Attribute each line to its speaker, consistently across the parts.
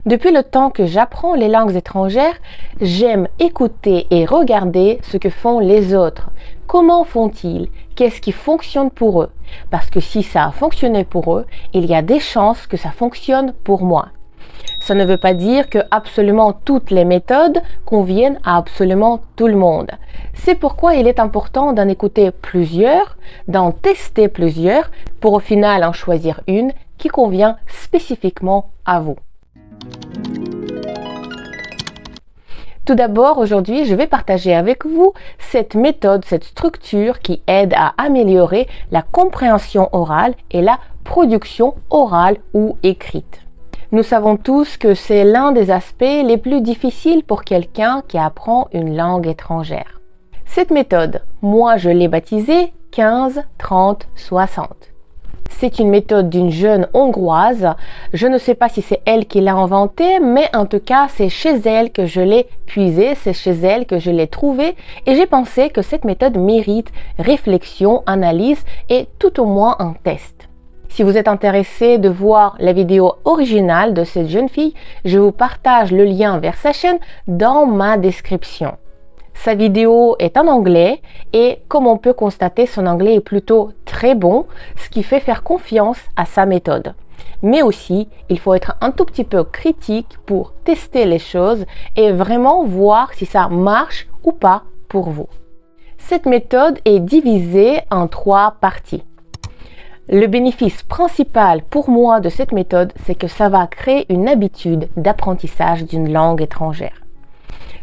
Speaker 1: Depuis le temps que j'apprends les langues étrangères, j'aime écouter et regarder ce que font les autres. Comment font-ils? Qu'est-ce qui fonctionne pour eux? Parce que si ça a fonctionné pour eux, il y a des chances que ça fonctionne pour moi. Ça ne veut pas dire que absolument toutes les méthodes conviennent à absolument tout le monde. C'est pourquoi il est important d'en écouter plusieurs, d'en tester plusieurs, pour au final en choisir une qui convient spécifiquement à vous. Tout d'abord, aujourd'hui, je vais partager avec vous cette méthode, cette structure qui aide à améliorer la compréhension orale et la production orale ou écrite. Nous savons tous que c'est l'un des aspects les plus difficiles pour quelqu'un qui apprend une langue étrangère. Cette méthode, moi je l'ai baptisée 15-30-60. C'est une méthode d'une jeune Hongroise. Je ne sais pas si c'est elle qui l'a inventée, mais en tout cas, c'est chez elle que je l'ai puisée, c'est chez elle que je l'ai trouvée et j'ai pensé que cette méthode mérite réflexion, analyse et tout au moins un test. Si vous êtes intéressé de voir la vidéo originale de cette jeune fille, je vous partage le lien vers sa chaîne dans ma description. Sa vidéo est en anglais et comme on peut constater, son anglais est plutôt très bon, ce qui fait faire confiance à sa méthode. Mais aussi, il faut être un tout petit peu critique pour tester les choses et vraiment voir si ça marche ou pas pour vous. Cette méthode est divisée en 3 parties. Le bénéfice principal pour moi de cette méthode, c'est que ça va créer une habitude d'apprentissage d'une langue étrangère.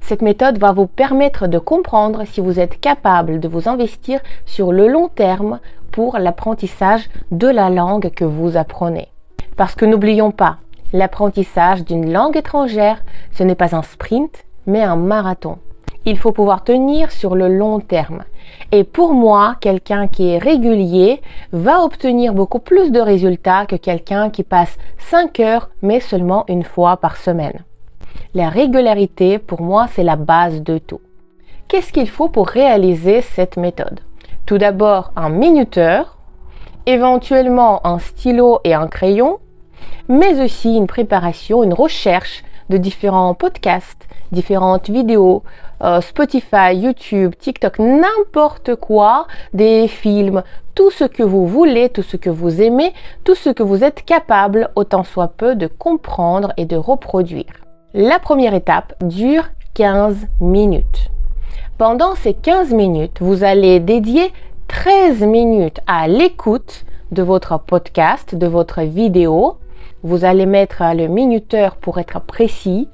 Speaker 1: Cette méthode va vous permettre de comprendre si vous êtes capable de vous investir sur le long terme pour l'apprentissage de la langue que vous apprenez. Parce que n'oublions pas, l'apprentissage d'une langue étrangère, ce n'est pas un sprint, mais un marathon. Il faut pouvoir tenir sur le long terme. Et pour moi, quelqu'un qui est régulier va obtenir beaucoup plus de résultats que quelqu'un qui passe 5 heures, mais seulement une fois par semaine. La régularité, pour moi, c'est la base de tout. Qu'est-ce qu'il faut pour réaliser cette méthode? Tout d'abord, un minuteur, éventuellement un stylo et un crayon, mais aussi une préparation, une recherche de différents podcasts, différentes vidéos, Spotify, YouTube, TikTok, n'importe quoi, des films, tout ce que vous voulez, tout ce que vous aimez, tout ce que vous êtes capable, autant soit peu, de comprendre et de reproduire. La première étape dure 15 minutes. Pendant ces 15 minutes, vous allez dédier 13 minutes à l'écoute de votre podcast, de votre vidéo. Vous allez mettre le minuteur pour être précis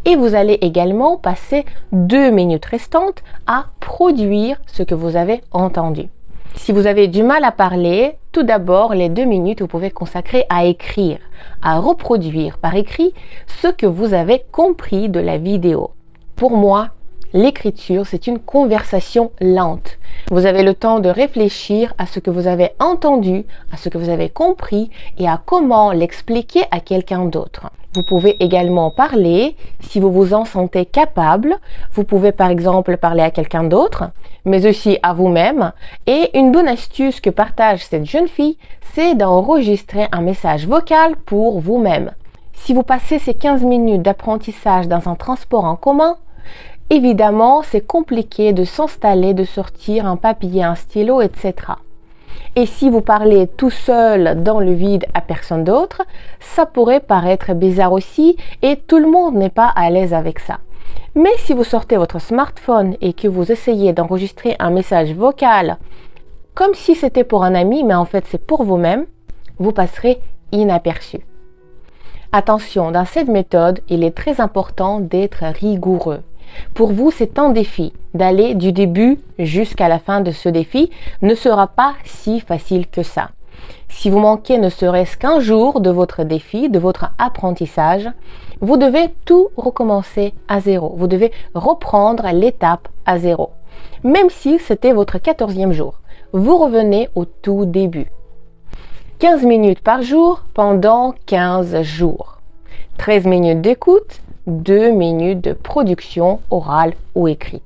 Speaker 1: et vous allez également passer 2 minutes restantes à produire ce que vous avez entendu. Si vous avez du mal à parler, tout d'abord, les 2 minutes, vous pouvez consacrer à écrire, à reproduire par écrit ce que vous avez compris de la vidéo. Pour moi, l'écriture, c'est une conversation lente. Vous avez le temps de réfléchir à ce que vous avez entendu, à ce que vous avez compris et à comment l'expliquer à quelqu'un d'autre. Vous pouvez également parler si vous vous en sentez capable. Vous pouvez par exemple parler à quelqu'un d'autre, mais aussi à vous-même. Et une bonne astuce que partage cette jeune fille, c'est d'enregistrer un message vocal pour vous-même. Si vous passez ces 15 minutes d'apprentissage dans un transport en commun, évidemment, c'est compliqué de s'installer, de sortir un papier, un stylo, etc. Et si vous parlez tout seul dans le vide à personne d'autre, ça pourrait paraître bizarre aussi et tout le monde n'est pas à l'aise avec ça. Mais si vous sortez votre smartphone et que vous essayez d'enregistrer un message vocal comme si c'était pour un ami, mais en fait c'est pour vous-même, vous passerez inaperçu. Attention, dans cette méthode, il est très important d'être rigoureux. Pour vous, c'est un défi. D'aller du début jusqu'à la fin de ce défi ne sera pas si facile que ça. Si vous manquez ne serait-ce qu'un jour de votre défi, de votre apprentissage, vous devez tout recommencer à zéro. Vous devez reprendre l'étape à zéro. Même si c'était votre 14e jour, vous revenez au tout début. 15 minutes par jour pendant 15 jours. 13 minutes d'écoute, 2 minutes de production orale ou écrite.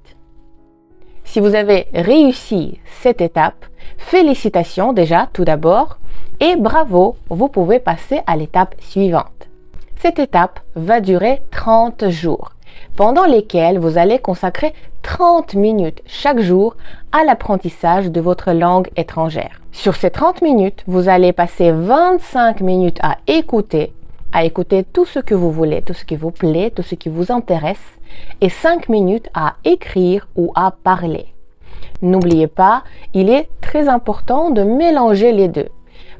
Speaker 1: Si vous avez réussi cette étape, félicitations déjà tout d'abord et bravo, vous pouvez passer à l'étape suivante. Cette étape va durer 30 jours, pendant lesquels vous allez consacrer 30 minutes chaque jour à l'apprentissage de votre langue étrangère. Sur ces 30 minutes, vous allez passer 25 minutes à écouter tout ce que vous voulez, tout ce qui vous plaît, tout ce qui vous intéresse, et 5 minutes à écrire ou à parler. N'oubliez pas, il est très important de mélanger les deux.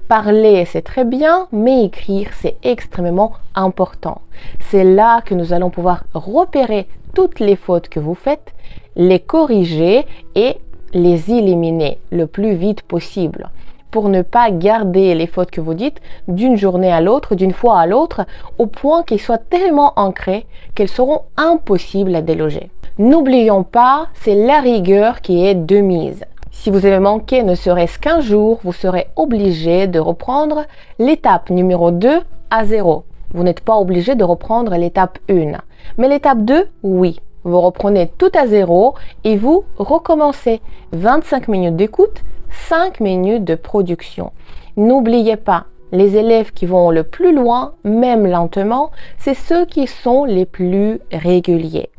Speaker 1: Parler, c'est très bien, mais écrire, c'est extrêmement important. C'est là que nous allons pouvoir repérer toutes les fautes que vous faites, les corriger et les éliminer le plus vite possible, pour ne pas garder les fautes que vous dites d'une journée à l'autre, d'une fois à l'autre, au point qu'elles soient tellement ancrées qu'elles seront impossibles à déloger. N'oublions pas, c'est la rigueur qui est de mise. Si vous avez manqué ne serait-ce qu'un jour, vous serez obligé de reprendre l'étape numéro 2 à 0. Vous n'êtes pas obligé de reprendre l'étape 1. Mais l'étape 2, oui. Vous reprenez tout à 0 et vous recommencez. 25 minutes d'écoute, 5 minutes de production. N'oubliez pas, les élèves qui vont le plus loin, même lentement, c'est ceux qui sont les plus réguliers.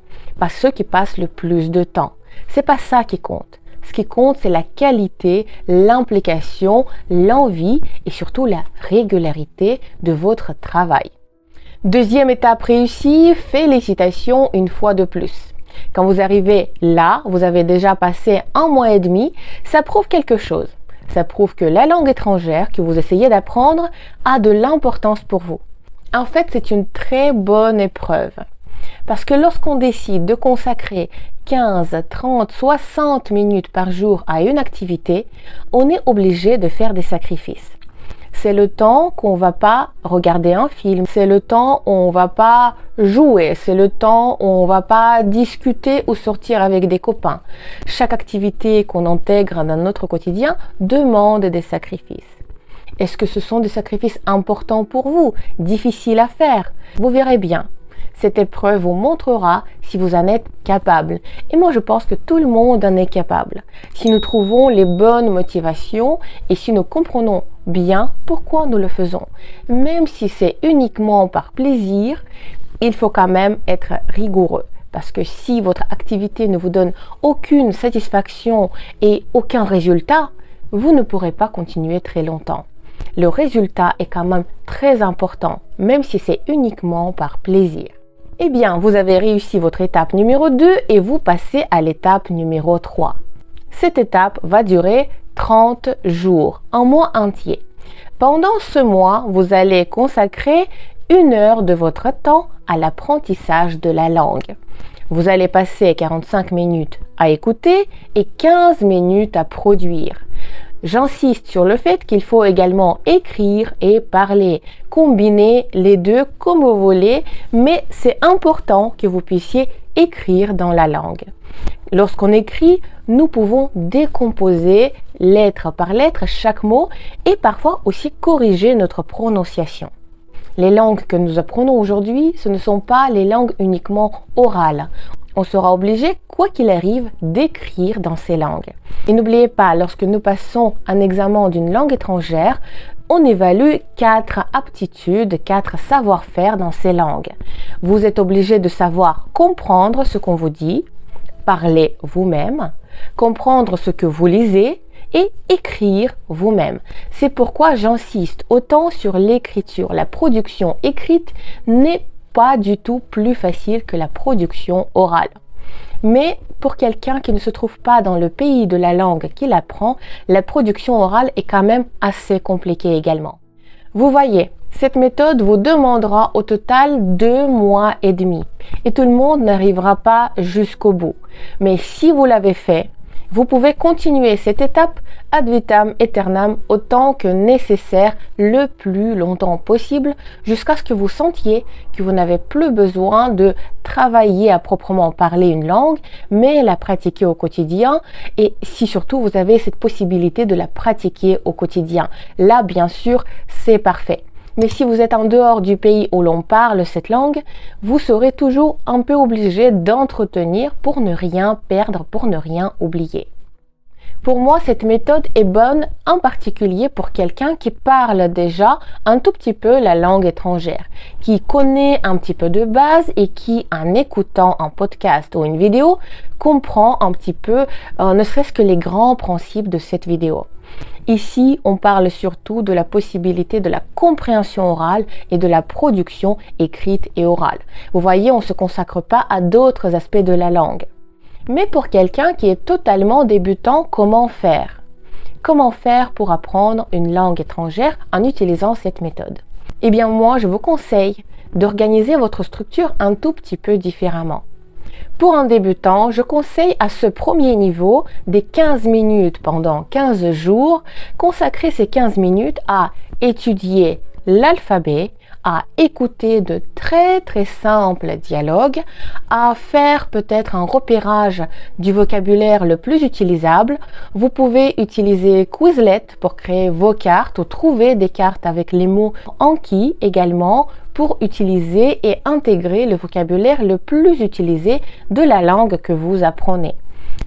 Speaker 1: Pas ceux qui passent le plus de temps. C'est pas ça qui compte. Ce qui compte, c'est la qualité, l'implication, l'envie et surtout la régularité de votre travail. Deuxième étape réussie, félicitations une fois de plus. Quand vous arrivez là, vous avez déjà passé 1 mois et demi, ça prouve quelque chose. Ça prouve que la langue étrangère que vous essayez d'apprendre a de l'importance pour vous. En fait, c'est une très bonne épreuve. Parce que lorsqu'on décide de consacrer 15, 30, 60 minutes par jour à une activité, on est obligé de faire des sacrifices. C'est le temps qu'on va pas regarder un film, c'est le temps où on va pas jouer, c'est le temps où on va pas discuter ou sortir avec des copains. Chaque activité qu'on intègre dans notre quotidien demande des sacrifices. Est-ce que ce sont des sacrifices importants pour vous, difficiles à faire? Vous verrez bien. Cette épreuve vous montrera si vous en êtes capable. Et moi, je pense que tout le monde en est capable. Si nous trouvons les bonnes motivations et si nous comprenons bien pourquoi nous le faisons. Même si c'est uniquement par plaisir, il faut quand même être rigoureux. Parce que si votre activité ne vous donne aucune satisfaction et aucun résultat, vous ne pourrez pas continuer très longtemps. Le résultat est quand même très important, même si c'est uniquement par plaisir. Eh bien, vous avez réussi votre étape numéro 2 et vous passez à l'étape numéro 3. Cette étape va durer 30 jours, un mois entier. Pendant ce mois, vous allez consacrer 1 heure de votre temps à l'apprentissage de la langue. Vous allez passer 45 minutes à écouter et 15 minutes à produire. J'insiste sur le fait qu'il faut également écrire et parler, combiner les deux comme vous voulez, mais c'est important que vous puissiez écrire dans la langue. Lorsqu'on écrit, nous pouvons décomposer lettre par lettre chaque mot et parfois aussi corriger notre prononciation. Les langues que nous apprenons aujourd'hui, ce ne sont pas les langues uniquement orales. On sera obligé, quoi qu'il arrive, d'écrire dans ces langues. Et n'oubliez pas, lorsque nous passons un examen d'une langue étrangère, on évalue 4 aptitudes, 4 savoir-faire dans ces langues. Vous êtes obligé de savoir comprendre ce qu'on vous dit, parler vous-même, comprendre ce que vous lisez et écrire vous-même. C'est pourquoi j'insiste autant sur l'écriture. La production écrite n'est pas du tout plus facile que la production orale. Mais pour quelqu'un qui ne se trouve pas dans le pays de la langue qu'il apprend, la production orale est quand même assez compliquée également. Vous voyez, cette méthode vous demandera au total 2 mois et demi. Et tout le monde n'arrivera pas jusqu'au bout. Mais si vous l'avez fait, vous pouvez continuer cette étape ad vitam aeternam autant que nécessaire, le plus longtemps possible, jusqu'à ce que vous sentiez que vous n'avez plus besoin de travailler à proprement parler une langue, mais la pratiquer au quotidien, et si surtout vous avez cette possibilité de la pratiquer au quotidien. Là, bien sûr, c'est parfait. Mais si vous êtes en dehors du pays où l'on parle cette langue, vous serez toujours un peu obligé d'entretenir pour ne rien perdre, pour ne rien oublier. Pour moi, cette méthode est bonne en particulier pour quelqu'un qui parle déjà un tout petit peu la langue étrangère, qui connaît un petit peu de base et qui, en écoutant un podcast ou une vidéo, comprend un petit peu, ne serait-ce que les grands principes de cette vidéo. Ici, on parle surtout de la possibilité de la compréhension orale et de la production écrite et orale. Vous voyez, on ne se consacre pas à d'autres aspects de la langue. Mais pour quelqu'un qui est totalement débutant, comment faire? Comment faire pour apprendre une langue étrangère en utilisant cette méthode? Eh bien, moi, je vous conseille d'organiser votre structure un tout petit peu différemment. Pour un débutant, je conseille à ce premier niveau des 15 minutes pendant 15 jours, consacrer ces 15 minutes à étudier l'alphabet, à écouter de très simples dialogues, à faire peut-être un repérage du vocabulaire le plus utilisable. Vous pouvez utiliser Quizlet pour créer vos cartes ou trouver des cartes avec les mots Anki également pour utiliser et intégrer le vocabulaire le plus utilisé de la langue que vous apprenez.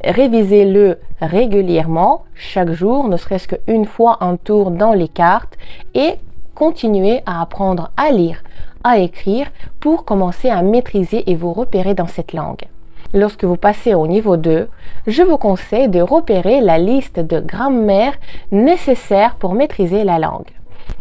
Speaker 1: Révisez-le régulièrement, chaque jour, ne serait-ce qu'une fois un tour dans les cartes et continuez à apprendre à lire, à écrire pour commencer à maîtriser et vous repérer dans cette langue. Lorsque vous passez au niveau 2, je vous conseille de repérer la liste de grammaire nécessaires pour maîtriser la langue.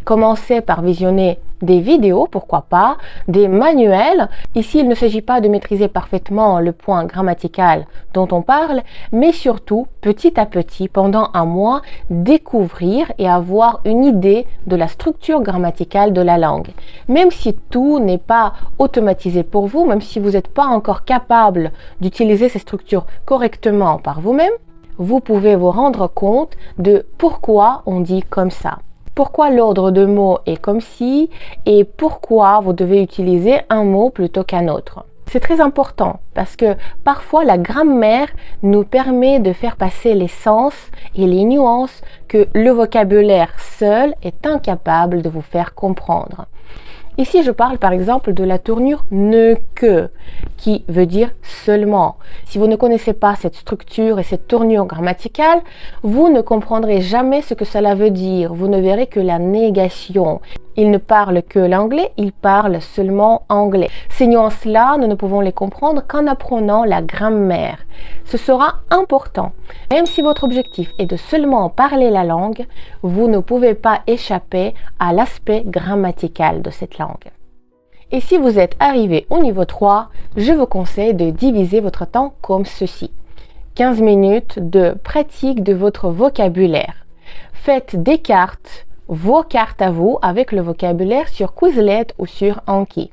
Speaker 1: Commencez par visionner des vidéos, pourquoi pas, des manuels. Ici, il ne s'agit pas de maîtriser parfaitement le point grammatical dont on parle, mais surtout, petit à petit, pendant un mois, découvrir et avoir une idée de la structure grammaticale de la langue. Même si tout n'est pas automatisé pour vous, même si vous n'êtes pas encore capable d'utiliser ces structures correctement par vous-même, vous pouvez vous rendre compte de pourquoi on dit comme ça. Pourquoi l'ordre de mots est comme ci et pourquoi vous devez utiliser un mot plutôt qu'un autre. C'est très important parce que parfois la grammaire nous permet de faire passer les sens et les nuances que le vocabulaire seul est incapable de vous faire comprendre. Ici, je parle par exemple de la tournure ne que, qui veut dire seulement. Si vous ne connaissez pas cette structure et cette tournure grammaticale, vous ne comprendrez jamais ce que cela veut dire. Vous ne verrez que la négation. Il ne parle que l'anglais, il parle seulement anglais. Ces nuances-là, nous ne pouvons les comprendre qu'en apprenant la grammaire. Ce sera important. Même si votre objectif est de seulement parler la langue, vous ne pouvez pas échapper à l'aspect grammatical de cette langue. Et si vous êtes arrivé au niveau 3, je vous conseille de diviser votre temps comme ceci. 15 minutes de pratique de votre vocabulaire. Faites des cartes, vos cartes à vous avec le vocabulaire sur Quizlet ou sur Anki.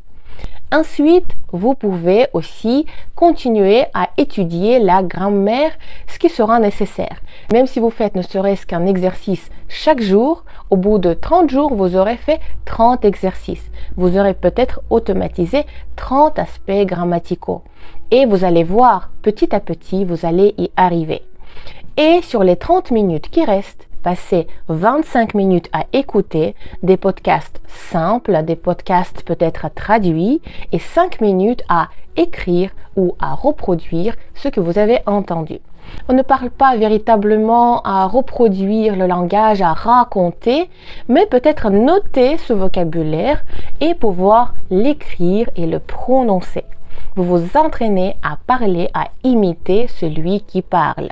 Speaker 1: Ensuite, vous pouvez aussi continuer à étudier la grammaire, ce qui sera nécessaire. Même si vous faites ne serait-ce qu'un exercice chaque jour, au bout de 30 jours, vous aurez fait 30 exercices. Vous aurez peut-être automatisé 30 aspects grammaticaux. Et vous allez voir, petit à petit, vous allez y arriver. Et sur les 30 minutes qui restent, passez 25 minutes à écouter des podcasts simples, des podcasts peut-être traduits et 5 minutes à écrire ou à reproduire ce que vous avez entendu. On ne parle pas véritablement à reproduire le langage, à raconter, mais peut-être noter ce vocabulaire et pouvoir l'écrire et le prononcer. Vous vous entraînez à parler, à imiter celui qui parle.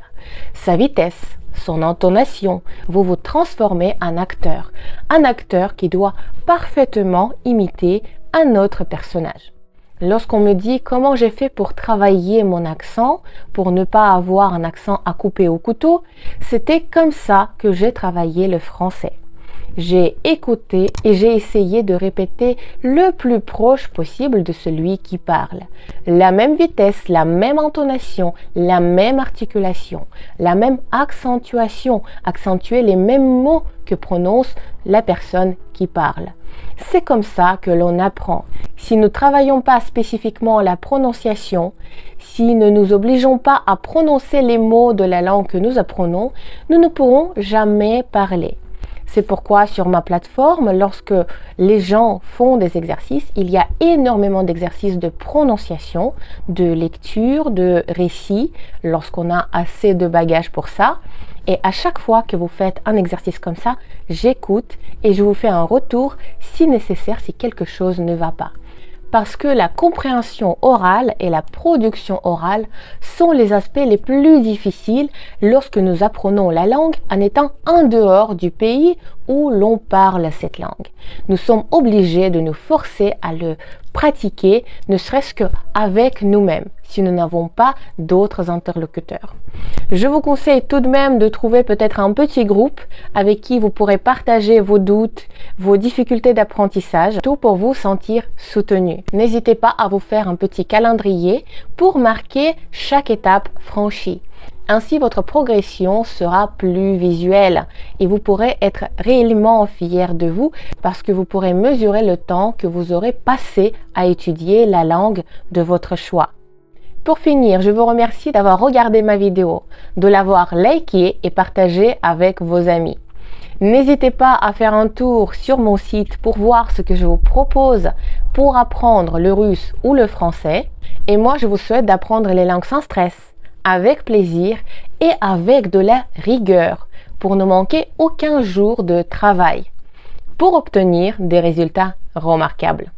Speaker 1: Sa vitesse, son intonation, vous vous transformez en un acteur qui doit parfaitement imiter un autre personnage. Lorsqu'on me dit comment j'ai fait pour travailler mon accent, pour ne pas avoir un accent à couper au couteau, c'était comme ça que j'ai travaillé le français. J'ai écouté et j'ai essayé de répéter le plus proche possible de celui qui parle. La même vitesse, la même intonation, la même articulation, la même accentuation, accentuer les mêmes mots que prononce la personne qui parle. C'est comme ça que l'on apprend. Si nous ne travaillons pas spécifiquement la prononciation, si nous ne nous obligeons pas à prononcer les mots de la langue que nous apprenons, nous ne pourrons jamais parler. C'est pourquoi sur ma plateforme, lorsque les gens font des exercices, il y a énormément d'exercices de prononciation, de lecture, de récit, lorsqu'on a assez de bagages pour ça. Et à chaque fois que vous faites un exercice comme ça, j'écoute et je vous fais un retour si nécessaire, si quelque chose ne va pas. Parce que la compréhension orale et la production orale sont les aspects les plus difficiles lorsque nous apprenons la langue en étant en dehors du pays où l'on parle cette langue. Nous sommes obligés de nous forcer à le pratiquer, ne serait-ce qu'avec nous-mêmes, si nous n'avons pas d'autres interlocuteurs. Je vous conseille tout de même de trouver peut-être un petit groupe avec qui vous pourrez partager vos doutes, vos difficultés d'apprentissage, tout pour vous sentir soutenu. N'hésitez pas à vous faire un petit calendrier pour marquer chaque étape franchie. Ainsi, votre progression sera plus visuelle et vous pourrez être réellement fier de vous parce que vous pourrez mesurer le temps que vous aurez passé à étudier la langue de votre choix. Pour finir, je vous remercie d'avoir regardé ma vidéo, de l'avoir likée et partagée avec vos amis. N'hésitez pas à faire un tour sur mon site pour voir ce que je vous propose pour apprendre le russe ou le français. Et moi, je vous souhaite d'apprendre les langues sans stress, avec plaisir et avec de la rigueur pour ne manquer aucun jour de travail, pour obtenir des résultats remarquables.